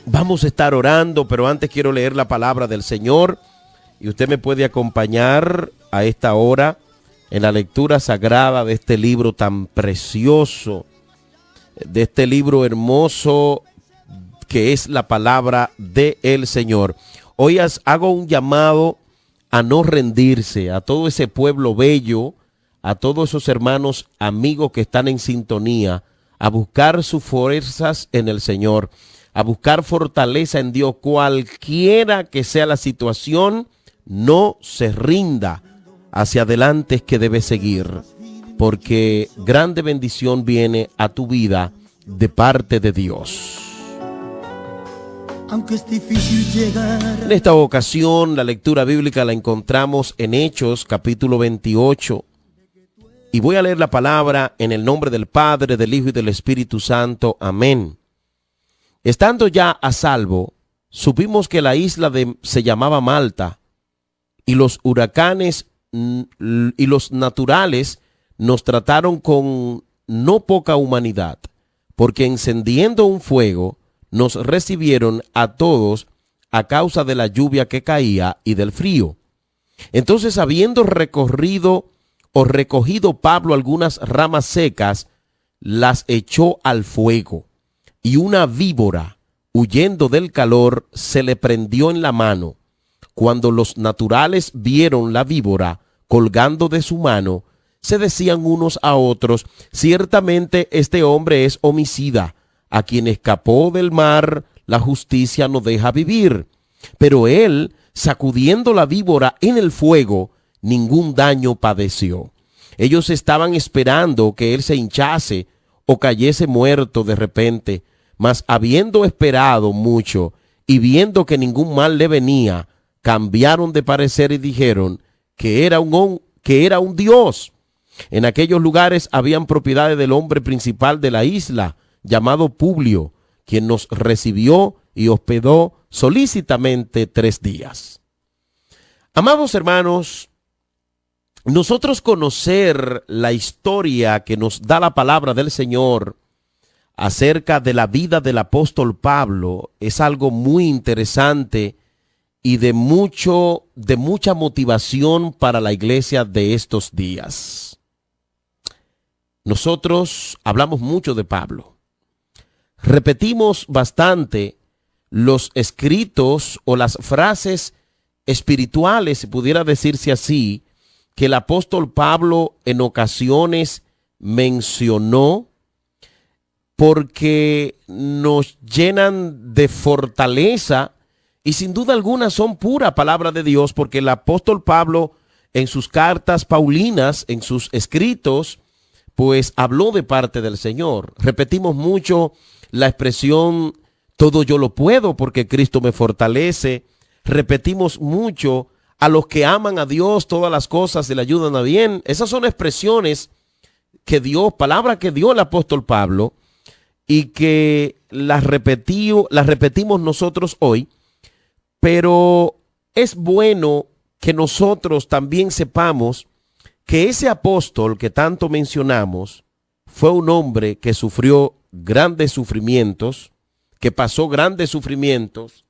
Vamos a estar orando, pero antes quiero leer la palabra del Señor y usted me puede acompañar a esta hora en la lectura sagrada de este libro tan precioso, de este libro hermoso que es la palabra del Señor. Hoy hago un llamado a no rendirse, a todo ese pueblo bello, a todos esos hermanos, amigos que están en sintonía, a buscar sus fuerzas en el Señor, a buscar fortaleza en Dios, cualquiera que sea la situación, no se rinda. Hacia adelante es que debe seguir, porque grande bendición viene a tu vida de parte de Dios. Aunque es difícil llegar. En esta ocasión la lectura bíblica la encontramos en Hechos capítulo 28 y voy a leer la palabra en el nombre del Padre, del Hijo y del Espíritu Santo. Amén. Estando ya a salvo, supimos que la isla se llamaba Malta y los huracanes y los naturales nos trataron con no poca humanidad, porque encendiendo un fuego nos recibieron a todos a causa de la lluvia que caía y del frío. Entonces, habiendo recogido Pablo algunas ramas secas, las echó al fuego, y una víbora, huyendo del calor, se le prendió en la mano. Cuando los naturales vieron la víbora colgando de su mano, se decían unos a otros: ciertamente este hombre es homicida, a quien escapó del mar la justicia no deja vivir. Pero él, sacudiendo la víbora en el fuego, ningún daño padeció. Ellos estaban esperando que él se hinchase o cayese muerto de repente, mas habiendo esperado mucho y viendo que ningún mal le venía, cambiaron de parecer y dijeron que era un dios. En aquellos lugares habían propiedades del hombre principal de la isla, llamado Publio, quien nos recibió y hospedó solícitamente 3 días. Amados hermanos, nosotros conocer la historia que nos da la palabra del Señor acerca de la vida del apóstol Pablo es algo muy interesante y de mucha motivación para la iglesia de estos días. Nosotros hablamos mucho de Pablo. Repetimos bastante los escritos o las frases espirituales, si pudiera decirse así, que el apóstol Pablo en ocasiones mencionó, porque nos llenan de fortaleza y sin duda alguna son pura palabra de Dios, porque el apóstol Pablo en sus cartas paulinas, en sus escritos, pues habló de parte del Señor. Repetimos mucho la expresión todo yo lo puedo porque Cristo me fortalece. Repetimos mucho a los que aman a Dios todas las cosas se le ayudan a bien. Esas son expresiones que Dios, palabra que dio el apóstol Pablo y que las repetimos nosotros hoy, pero es bueno que nosotros también sepamos que ese apóstol que tanto mencionamos fue un hombre que sufrió grandes sufrimientos, que pasó grandes sufrimientos,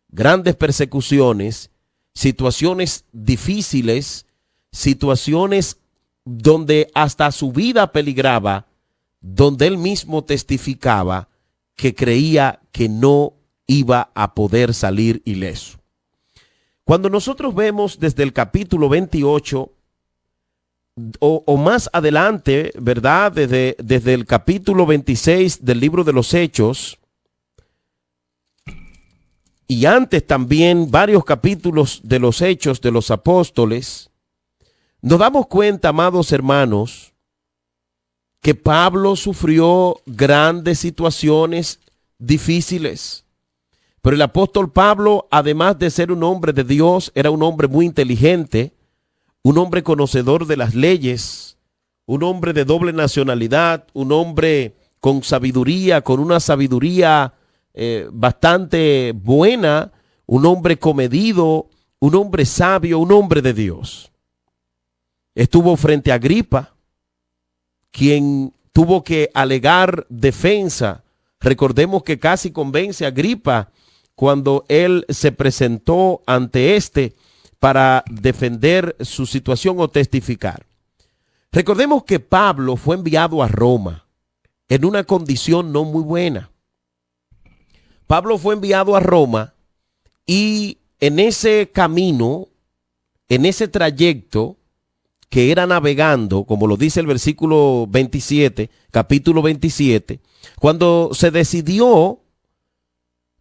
grandes persecuciones, situaciones difíciles, situaciones donde hasta su vida peligraba, donde él mismo testificaba que creía que no iba a poder salir ileso. Cuando nosotros vemos desde el capítulo 28 o más adelante, ¿verdad? Desde el capítulo 26 del libro de los Hechos y antes también varios capítulos de los Hechos de los Apóstoles, nos damos cuenta, amados hermanos, que Pablo sufrió grandes situaciones difíciles. Pero el apóstol Pablo, además de ser un hombre de Dios, era un hombre muy inteligente, un hombre conocedor de las leyes, un hombre de doble nacionalidad, un hombre con sabiduría, con una sabiduría bastante buena, un hombre comedido, un hombre sabio, un hombre de Dios. Estuvo frente a Agripa, quien tuvo que alegar defensa Recordemos que casi convence a Agripa cuando él se presentó ante éste para defender su situación o testificar. Recordemos que Pablo fue enviado a Roma en una condición no muy buena. Pablo fue enviado a Roma y en ese camino, en ese trayecto que era navegando, como lo dice el versículo 27, capítulo 27, cuando se decidió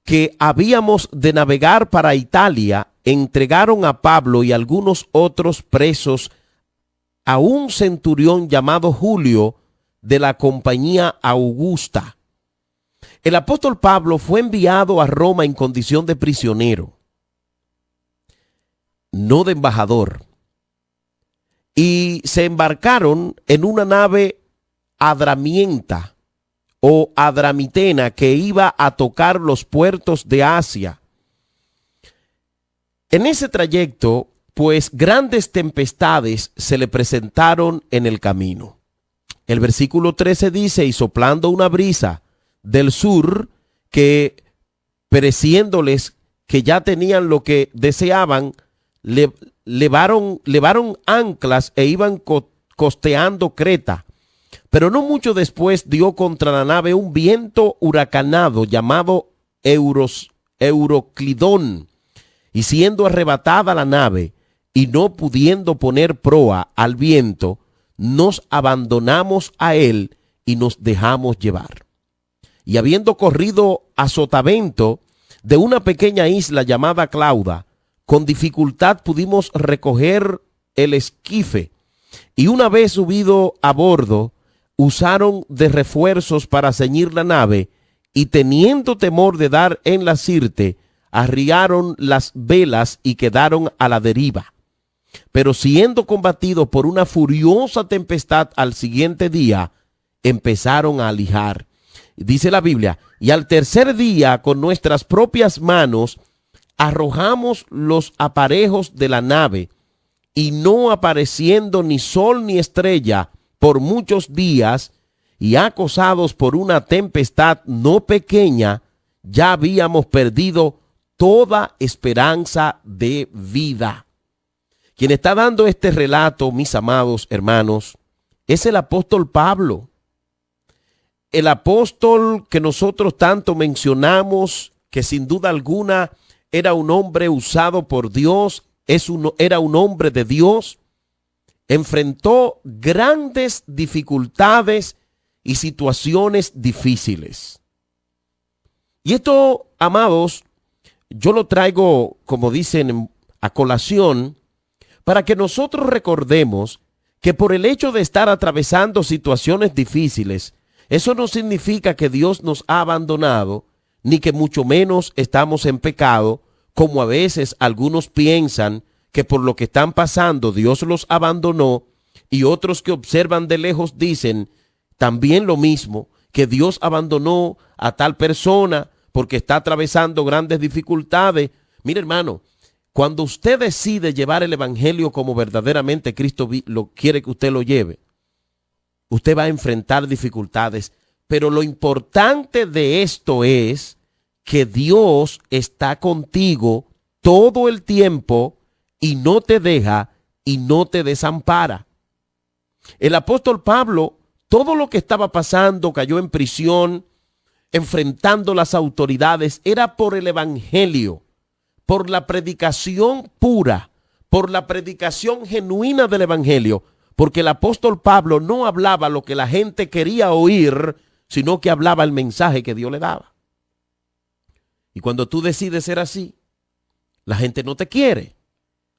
que habíamos de navegar para Italia, entregaron a Pablo y algunos otros presos a un centurión llamado Julio de la compañía Augusta. El apóstol Pablo fue enviado a Roma en condición de prisionero, no de embajador, y se embarcaron en una nave adramienta o adramitena que iba a tocar los puertos de Asia. En ese trayecto, pues grandes tempestades se le presentaron en el camino. El versículo 13 dice, y soplando una brisa del sur, que pareciéndoles que ya tenían lo que deseaban, levaron anclas e iban costeando Creta. Pero no mucho después dio contra la nave un viento huracanado llamado Euroclidón, y siendo arrebatada la nave y no pudiendo poner proa al viento, nos abandonamos a él y nos dejamos llevar. Y habiendo corrido a sotavento de una pequeña isla llamada Clauda, con dificultad pudimos recoger el esquife, y una vez subido a bordo, usaron de refuerzos para ceñir la nave, y teniendo temor de dar en la sirte, arriaron las velas y quedaron a la deriva. Pero siendo combatidos por una furiosa tempestad al siguiente día, empezaron a alijar. Dice la Biblia, y al tercer día con nuestras propias manos arrojamos los aparejos de la nave, y no apareciendo ni sol ni estrella por muchos días, y acosados por una tempestad no pequeña, ya habíamos perdido toda esperanza de vida. Quien está dando este relato, mis amados hermanos, es el apóstol Pablo. El apóstol que nosotros tanto mencionamos, que sin duda alguna era un hombre usado por Dios, era un hombre de Dios, enfrentó grandes dificultades y situaciones difíciles. Y esto, amados, yo lo traigo, como dicen, a colación, para que nosotros recordemos que por el hecho de estar atravesando situaciones difíciles, eso no significa que Dios nos ha abandonado, ni que mucho menos estamos en pecado, como a veces algunos piensan que por lo que están pasando Dios los abandonó, y otros que observan de lejos dicen también lo mismo, que Dios abandonó a tal persona porque está atravesando grandes dificultades. Mire, hermano, cuando usted decide llevar el evangelio como verdaderamente Cristo lo quiere que usted lo lleve, usted va a enfrentar dificultades, pero lo importante de esto es que Dios está contigo todo el tiempo y no te deja y no te desampara. El apóstol Pablo, todo lo que estaba pasando, cayó en prisión, enfrentando las autoridades, era por el evangelio, por la predicación pura, por la predicación genuina del evangelio, porque el apóstol Pablo no hablaba lo que la gente quería oír, sino que hablaba el mensaje que Dios le daba. Y cuando tú decides ser así, la gente no te quiere,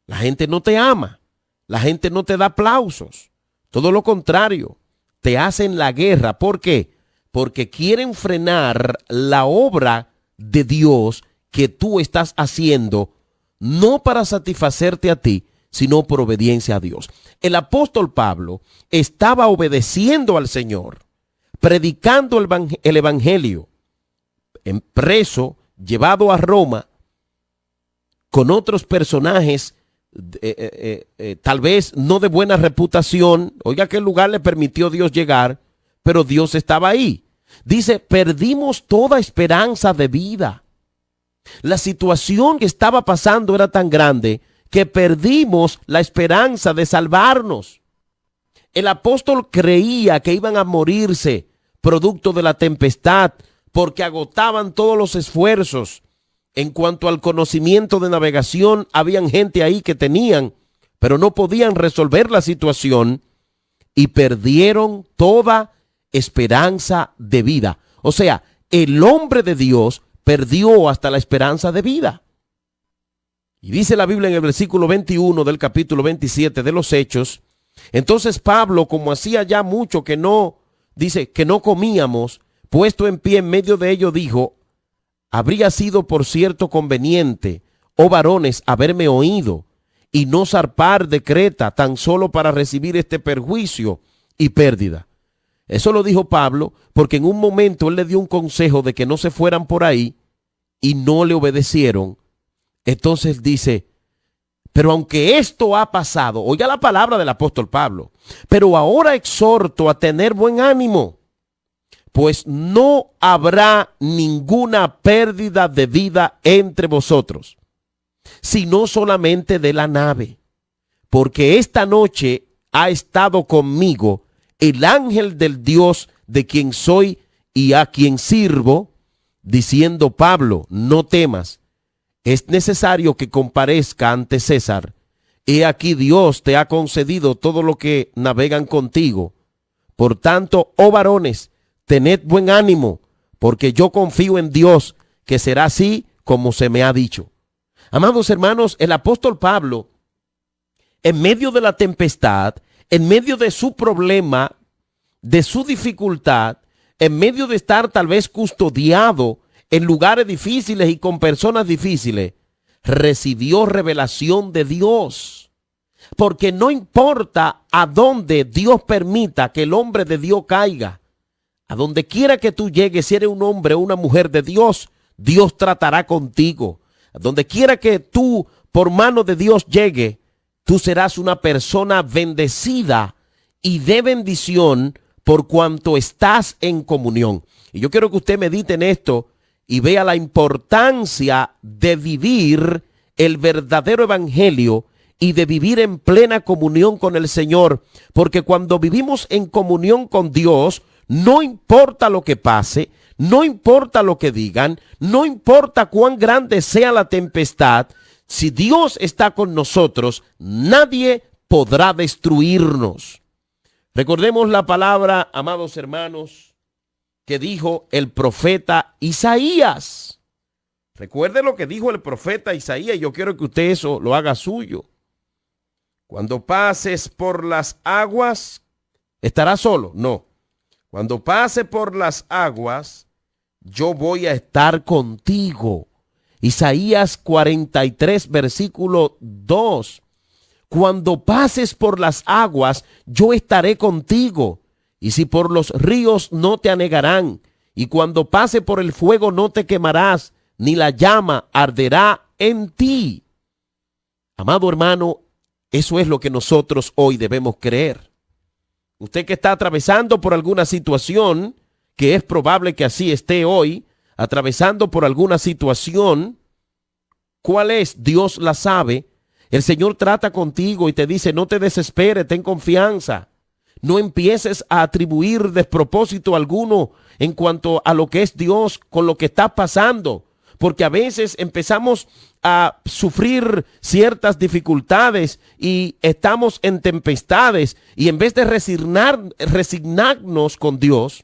la gente no te ama, la gente no te da aplausos, todo lo contrario, te hacen la guerra. ¿Por qué? Porque quieren frenar la obra de Dios que tú estás haciendo, no para satisfacerte a ti, sino por obediencia a Dios. El apóstol Pablo estaba obedeciendo al Señor, predicando el evangelio, preso, llevado a Roma, con otros personajes, tal vez no de buena reputación. Oiga, qué lugar le permitió Dios llegar, pero Dios estaba ahí. Dice, perdimos toda esperanza de vida. La situación que estaba pasando era tan grande que perdimos la esperanza de salvarnos. El apóstol creía que iban a morirse producto de la tempestad porque agotaban todos los esfuerzos. En cuanto al conocimiento de navegación, habían gente ahí que tenían, pero no podían resolver la situación y perdieron toda esperanza de vida. O sea, el hombre de Dios perdió hasta la esperanza de vida. Y dice la Biblia en el versículo 21 del capítulo 27 de los Hechos, entonces Pablo, como hacía ya mucho que no comíamos, puesto en pie en medio de ellos, dijo, habría sido por cierto conveniente, oh varones, haberme oído y no zarpar de Creta tan solo para recibir este perjuicio y pérdida. Eso lo dijo Pablo porque en un momento él le dio un consejo de que no se fueran por ahí y no le obedecieron. Entonces dice, pero aunque esto ha pasado, oiga la palabra del apóstol Pablo, pero ahora exhorto a tener buen ánimo, pues no habrá ninguna pérdida de vida entre vosotros, sino solamente de la nave, porque esta noche ha estado conmigo el ángel del Dios de quien soy y a quien sirvo, diciendo, Pablo, no temas, es necesario que comparezca ante César. He aquí Dios te ha concedido todo lo que navegan contigo. Por tanto, oh varones, tened buen ánimo, porque yo confío en Dios, que será así como se me ha dicho. Amados hermanos, el apóstol Pablo, en medio de la tempestad, en medio de su problema, de su dificultad, en medio de estar tal vez custodiado en lugares difíciles y con personas difíciles, recibió revelación de Dios. Porque no importa a dónde Dios permita que el hombre de Dios caiga, a donde quiera que tú llegues, si eres un hombre o una mujer de Dios, Dios tratará contigo. A donde quiera que tú, por mano de Dios, llegue, tú serás una persona bendecida y de bendición por cuanto estás en comunión. Y yo quiero que usted medite en esto y vea la importancia de vivir el verdadero evangelio y de vivir en plena comunión con el Señor. Porque cuando vivimos en comunión con Dios, no importa lo que pase, no importa lo que digan, no importa cuán grande sea la tempestad, si Dios está con nosotros, nadie podrá destruirnos. Recordemos la palabra, amados hermanos, que dijo el profeta Isaías. Recuerde lo que dijo el profeta Isaías. Yo quiero que usted eso lo haga suyo. Cuando pases por las aguas, ¿estarás solo? No. Cuando pase por las aguas, yo voy a estar contigo. Isaías 43, versículo 2. Cuando pases por las aguas, yo estaré contigo. Y si por los ríos, no te anegarán. Y cuando pase por el fuego, no te quemarás, ni la llama arderá en ti. Amado hermano, eso es lo que nosotros hoy debemos creer. Usted que está atravesando por alguna situación, que es probable que así esté hoy, atravesando por alguna situación, ¿cuál es? Dios la sabe. El Señor trata contigo y te dice, no te desesperes, ten confianza. No empieces a atribuir despropósito alguno en cuanto a lo que es Dios con lo que está pasando. Porque a veces empezamos a sufrir ciertas dificultades y estamos en tempestades. Y en vez de resignarnos con Dios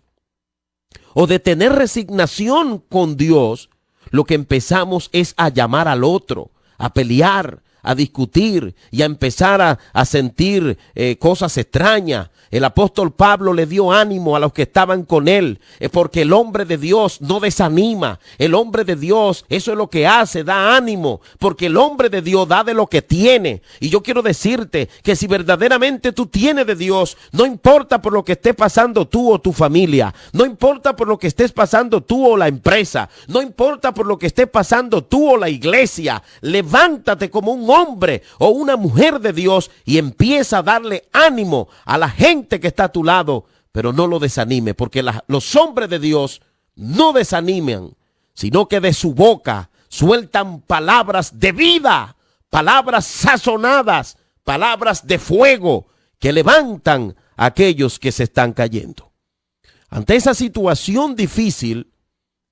o de tener resignación con Dios, lo que empezamos es a llamar al otro, a pelear, a discutir y a empezar a sentir cosas extrañas. El apóstol Pablo le dio ánimo a los que estaban con él, porque el hombre de Dios no desanima. El hombre de Dios, eso es lo que hace, da ánimo, porque el hombre de Dios da de lo que tiene. Y yo quiero decirte que si verdaderamente tú tienes de Dios, no importa por lo que esté pasando tú o tu familia, no importa por lo que estés pasando tú o la empresa, no importa por lo que esté pasando tú o la iglesia, levántate como un hombre o una mujer de Dios y empieza a darle ánimo a la gente que está a tu lado, pero no lo desanime, porque los hombres de Dios no desaniman, sino que de su boca sueltan palabras de vida, palabras sazonadas, palabras de fuego que levantan a aquellos que se están cayendo. Ante esa situación difícil,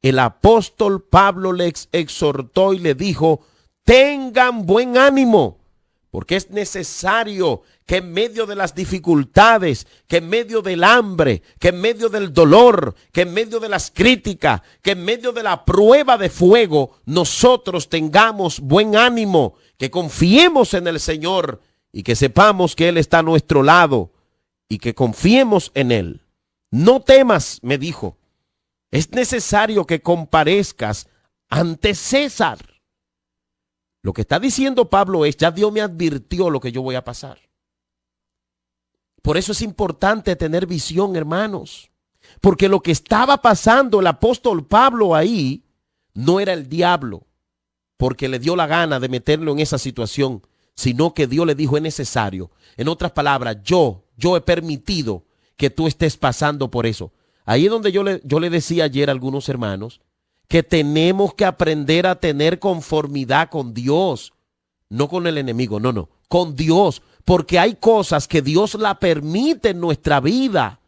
el apóstol Pablo les exhortó y le dijo: tengan buen ánimo, porque es necesario que en medio de las dificultades, que en medio del hambre, que en medio del dolor, que en medio de las críticas, que en medio de la prueba de fuego, nosotros tengamos buen ánimo, que confiemos en el Señor y que sepamos que Él está a nuestro lado y que confiemos en Él. No temas, me dijo, es necesario que comparezcas ante César. Lo que está diciendo Pablo es: ya Dios me advirtió lo que yo voy a pasar. Por eso es importante tener visión, hermanos, porque lo que estaba pasando el apóstol Pablo ahí no era el diablo, porque le dio la gana de meterlo en esa situación, sino que Dios le dijo: es necesario. En otras palabras, yo he permitido que tú estés pasando por eso. Ahí es donde yo le decía ayer a algunos hermanos que tenemos que aprender a tener conformidad con Dios, no con el enemigo, no, con Dios, porque hay cosas que Dios la permite en nuestra vida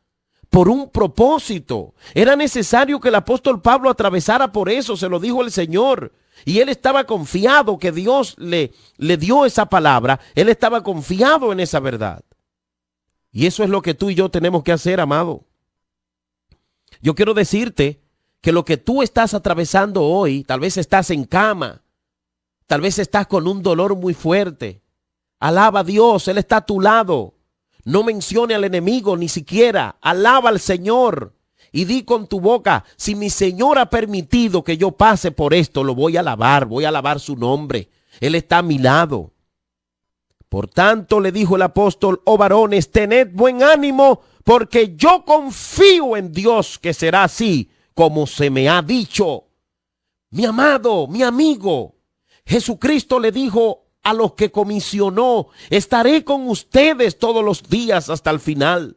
por un propósito. Era necesario que el apóstol Pablo atravesara por eso, se lo dijo el Señor, y él estaba confiado que Dios le dio esa palabra, él estaba confiado en esa verdad. Y eso es lo que tú y yo tenemos que hacer, amado. Yo quiero decirte que lo que tú estás atravesando hoy, tal vez estás en cama, tal vez estás con un dolor muy fuerte. Alaba a Dios, Él está a tu lado. No mencione al enemigo ni siquiera. Alaba al Señor y di con tu boca: si mi Señor ha permitido que yo pase por esto, lo voy a alabar su nombre. Él está a mi lado. Por tanto, le dijo el apóstol: oh varones, tened buen ánimo, porque yo confío en Dios que será así como se me ha dicho. Mi amado, mi amigo, Jesucristo le dijo a los que comisionó: estaré con ustedes todos los días hasta el final.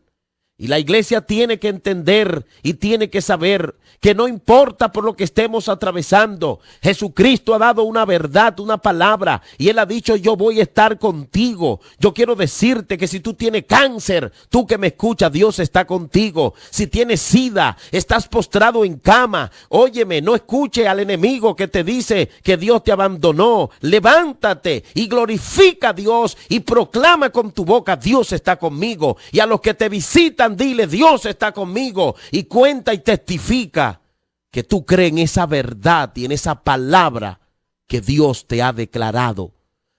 Y la iglesia tiene que entender y tiene que saber que no importa por lo que estemos atravesando, Jesucristo ha dado una verdad, una palabra, y Él ha dicho: yo voy a estar contigo. Yo quiero decirte que si tú tienes cáncer, tú que me escuchas, Dios está contigo. Si tienes sida, estás postrado en cama, óyeme, no escuche al enemigo que te dice que Dios te abandonó. Levántate y glorifica a Dios y proclama con tu boca: Dios está conmigo. Y a los que te visitan, dile: Dios está conmigo, y cuenta y testifica que tú crees en esa verdad y en esa palabra que Dios te ha declarado.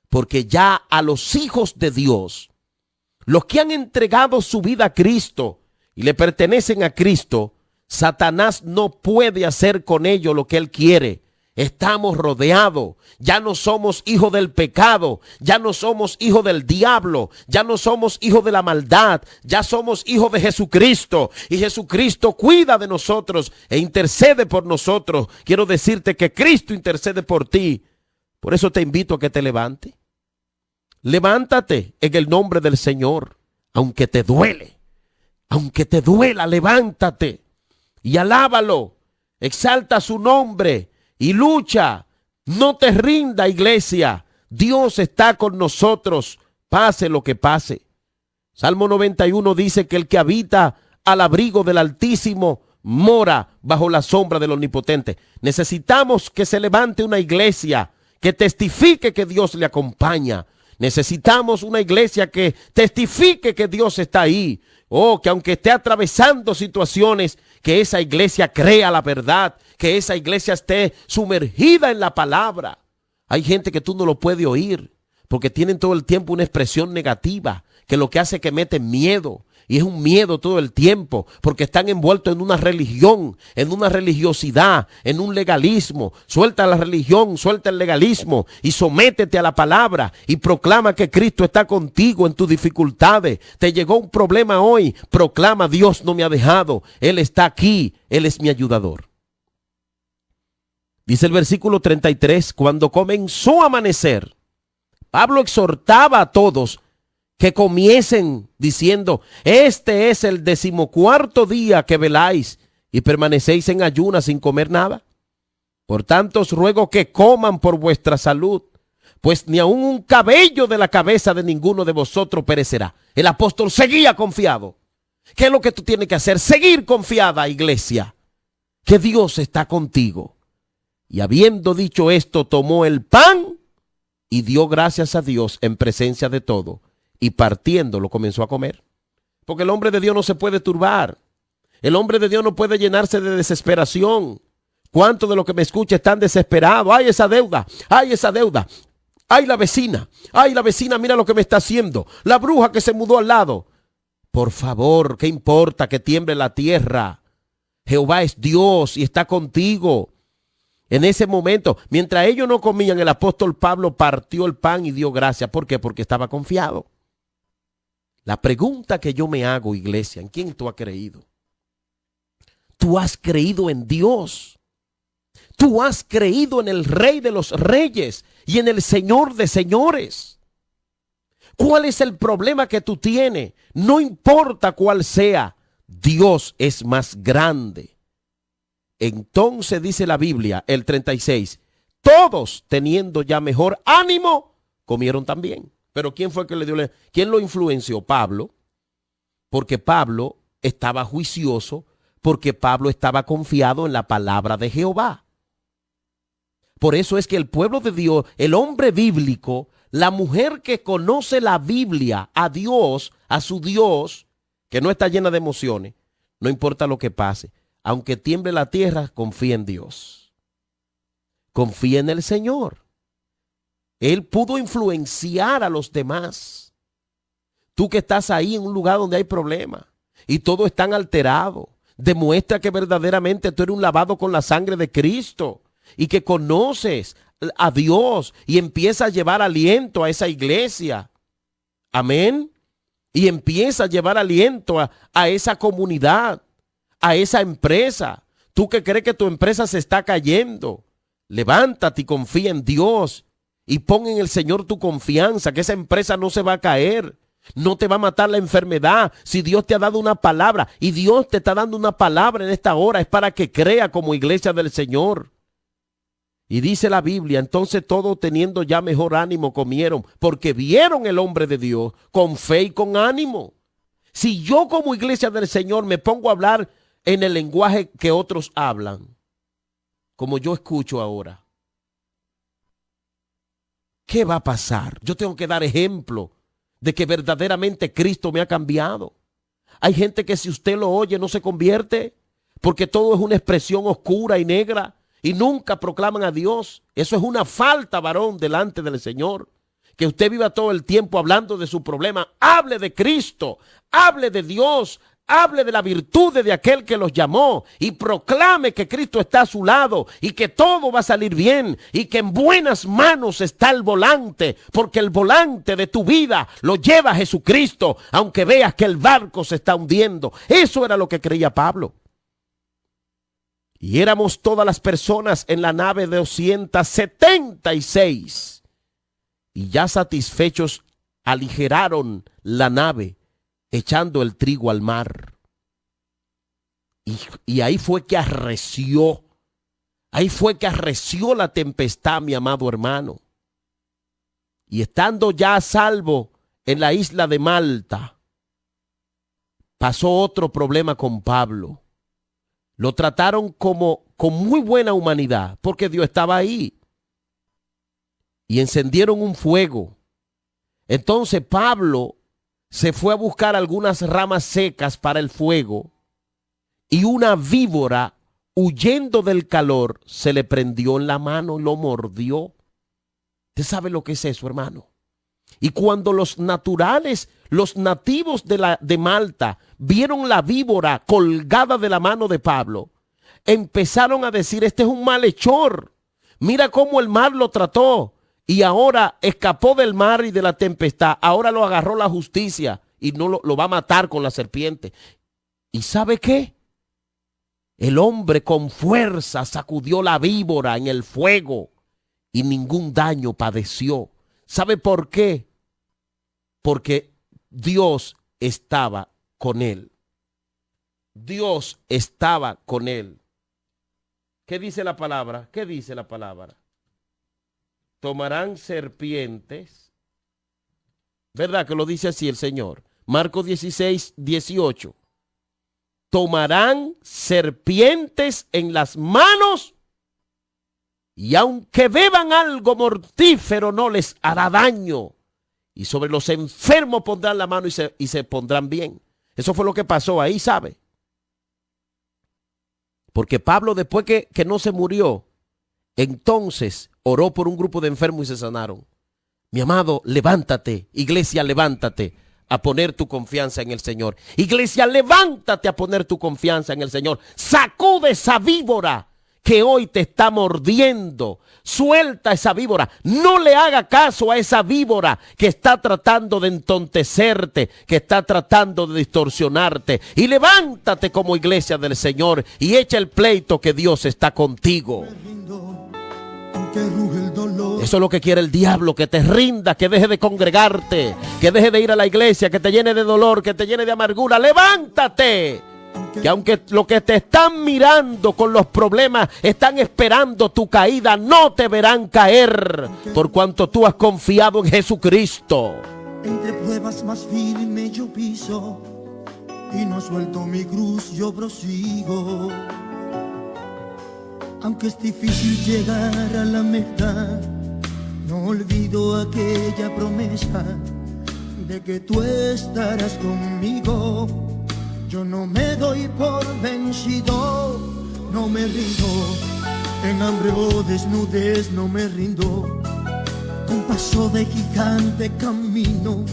Porque ya a los hijos de Dios, los que han entregado su vida a Cristo y le pertenecen a Cristo, Satanás no puede hacer con ellos lo que él quiere. Estamos rodeados, ya no somos hijos del pecado, ya no somos hijos del diablo, ya no somos hijos de la maldad, ya somos hijos de Jesucristo, y Jesucristo cuida de nosotros e intercede por nosotros. Quiero decirte que Cristo intercede por ti. Por eso te invito a que te levantes. Levántate en el nombre del Señor, aunque te duele, aunque te duela, levántate y alábalo, exalta su nombre. Y lucha, no te rinda, iglesia. Dios está con nosotros, pase lo que pase. Salmo 91 dice que el que habita al abrigo del Altísimo mora bajo la sombra del Omnipotente. Necesitamos que se levante una iglesia que testifique que Dios le acompaña. Necesitamos una iglesia que testifique que Dios está ahí. Oh, que aunque esté atravesando situaciones, que esa iglesia crea la verdad, que esa iglesia esté sumergida en la palabra. Hay gente que tú no lo puedes oír porque tienen todo el tiempo una expresión negativa, que lo que hace es que meten miedo. Y es un miedo todo el tiempo, porque están envueltos en una religión, en una religiosidad, en un legalismo. Suelta la religión, suelta el legalismo y sométete a la palabra y proclama que Cristo está contigo en tus dificultades. Te llegó un problema hoy, proclama: Dios no me ha dejado, Él está aquí, Él es mi ayudador. Dice el versículo 33, cuando comenzó a amanecer, Pablo exhortaba a todos que comiesen diciendo: este es el 14º día que veláis y permanecéis en ayunas sin comer nada. Por tanto os ruego que coman por vuestra salud, pues ni aun un cabello de la cabeza de ninguno de vosotros perecerá. El apóstol seguía confiado. ¿Qué es lo que tú tienes que hacer? Seguir confiada, iglesia, que Dios está contigo. Y habiendo dicho esto, tomó el pan y dio gracias a Dios en presencia de todo, y partiéndolo comenzó a comer. Porque el hombre de Dios no se puede turbar. El hombre de Dios no puede llenarse de desesperación. ¿Cuántos de los que me escuchan están desesperados? ¡Ay, esa deuda! ¡Ay, esa deuda! ¡Ay, la vecina! ¡Ay, la vecina! Mira lo que me está haciendo. La bruja que se mudó al lado. Por favor, ¿qué importa que tiemble la tierra? Jehová es Dios y está contigo. En ese momento, mientras ellos no comían, el apóstol Pablo partió el pan y dio gracias. ¿Por qué? Porque estaba confiado. La pregunta que yo me hago, iglesia, ¿en quién tú has creído? Tú has creído en Dios. Tú has creído en el Rey de los Reyes y en el Señor de Señores. ¿Cuál es el problema que tú tienes? No importa cuál sea, Dios es más grande. Entonces dice la Biblia, el 36, todos teniendo ya mejor ánimo, comieron también. Pero ¿quién fue que le dio? ¿Quién lo influenció? Pablo. Porque Pablo estaba juicioso, porque Pablo estaba confiado en la palabra de Jehová. Por eso es que el pueblo de Dios, el hombre bíblico, la mujer que conoce la Biblia, a Dios, a su Dios, que no está llena de emociones, no importa lo que pase, aunque tiemble la tierra, confía en Dios. Confía en el Señor. Él pudo influenciar a los demás. Tú que estás ahí en un lugar donde hay problemas y todos están alterados, demuestra que verdaderamente tú eres un lavado con la sangre de Cristo y que conoces a Dios y empieza a llevar aliento a esa iglesia. Amén. Y empieza a llevar aliento a esa comunidad, a esa empresa. Tú que crees que tu empresa se está cayendo, levántate y confía en Dios y pon en el Señor tu confianza, que esa empresa no se va a caer. No te va a matar la enfermedad si Dios te ha dado una palabra. Y Dios te está dando una palabra en esta hora. Es para que crea como iglesia del Señor. Y dice la Biblia, entonces todos teniendo ya mejor ánimo comieron, porque vieron el hombre de Dios con fe y con ánimo. Si yo como iglesia del Señor me pongo a hablar en el lenguaje que otros hablan, como yo escucho ahora, ¿qué va a pasar? Yo tengo que dar ejemplo de que verdaderamente Cristo me ha cambiado. Hay gente que si usted lo oye no se convierte, porque todo es una expresión oscura y negra y nunca proclaman a Dios. Eso es una falta, varón, delante del Señor. Que usted viva todo el tiempo hablando de su problema. Hable de Cristo, hable de Dios, hable de la virtud de aquel que los llamó y proclame que Cristo está a su lado y que todo va a salir bien y que en buenas manos está el volante, porque el volante de tu vida lo lleva Jesucristo, aunque veas que el barco se está hundiendo. Eso era lo que creía Pablo. Y éramos todas las personas en la nave de 276. Y ya satisfechos aligeraron la nave, echando el trigo al mar. Y ahí fue que arreció. Ahí fue que arreció la tempestad, mi amado hermano. Y estando ya a salvo en la isla de Malta, pasó otro problema con Pablo. Lo trataron con muy buena humanidad, porque Dios estaba ahí. Y encendieron un fuego. Entonces Pablo se fue a buscar algunas ramas secas para el fuego y una víbora, huyendo del calor, se le prendió en la mano y lo mordió. ¿Usted sabe lo que es eso, hermano? Y cuando los nativos de Malta vieron la víbora colgada de la mano de Pablo, empezaron a decir: este es un malhechor. Mira cómo el mar lo trató. Y ahora escapó del mar y de la tempestad. Ahora lo agarró la justicia y no lo va a matar con la serpiente. ¿Y sabe qué? El hombre con fuerza sacudió la víbora en el fuego y ningún daño padeció. ¿Sabe por qué? Porque Dios estaba con él. Dios estaba con él. ¿Qué dice la palabra? ¿Qué dice la palabra? Tomarán serpientes. ¿Verdad que lo dice así el Señor? Marcos 16, 18. Tomarán serpientes en las manos y aunque beban algo mortífero no les hará daño. Y sobre los enfermos pondrán la mano y se pondrán bien. Eso fue lo que pasó ahí, ¿sabe? Porque Pablo, después que no se murió, entonces oró por un grupo de enfermos y se sanaron. Mi amado, levántate, iglesia, levántate a poner tu confianza en el Señor. Iglesia, levántate a poner tu confianza en el Señor. Sacude esa víbora que hoy te está mordiendo. Suelta esa víbora. No le haga caso a esa víbora que está tratando de entontecerte, que está tratando de distorsionarte. Y levántate como iglesia del Señor y echa el pleito que Dios está contigo. Eso es lo que quiere el diablo, que te rindas, que deje de congregarte, que deje de ir a la iglesia, que te llene de dolor, que te llene de amargura. Levántate. Que aunque lo que te están mirando con los problemas están esperando tu caída, no te verán caer por cuanto tú has confiado en Jesucristo. Entre pruebas más firme yo piso y no suelto mi cruz, yo prosigo. Aunque es difícil llegar a la meta, no olvido aquella promesa de que tú estarás conmigo. Yo no me doy por vencido, no me rindo, en hambre o desnudez no me rindo. Con paso de gigante camino,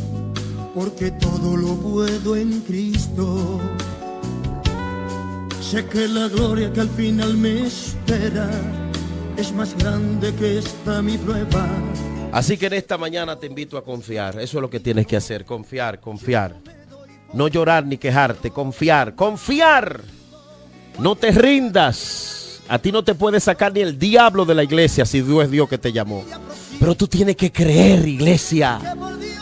porque todo lo puedo en Cristo. Sé que la gloria que al final me espera es más grande que esta mi prueba. Así que en esta mañana te invito a confiar. Eso es lo que tienes que hacer, confiar, confiar. No llorar ni quejarte, confiar, confiar. No te rindas. A ti no te puede sacar ni el diablo de la iglesia si Dios es Dios que te llamó. Pero tú tienes que creer, iglesia.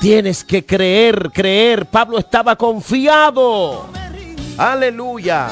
Tienes que creer, creer. Pablo estaba confiado. Aleluya.